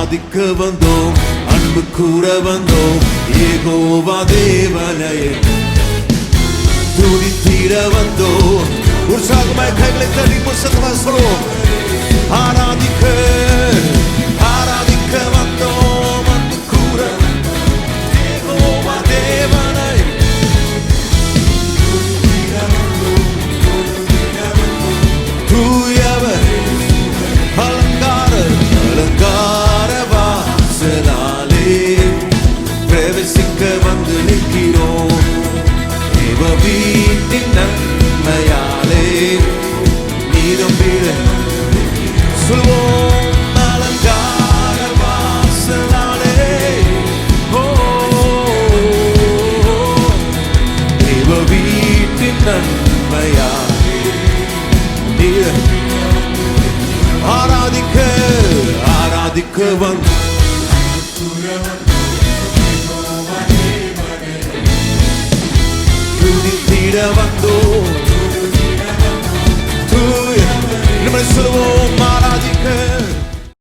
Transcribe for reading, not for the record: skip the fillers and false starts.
ஆராதிக்க வந்தோம், அன்பு கூற வந்தோம், யெகோவா தேவனையே துதித்திட வந்தோம். உற்சாகமாய் கைகளை தட்டி புசத்தமா சொல்லுவோம். ஆராதிக்க வந்தோம், அன்பு கூற யெகோவா தேவனையே தூயவர் அலங்கார வாசலாலே பிரவேசிக்க வந்து நிற்கிறோம். தேவ வீட்டின் நன்மையாலே நீதம் வீட சொல்வோம். அலங்கார வாசலாலே தேவ வீட்டின் நன்மையாலே நீதம் ஆராதிக்க வந்து துதித்திட வந்தோம். சொல்லுவோம்.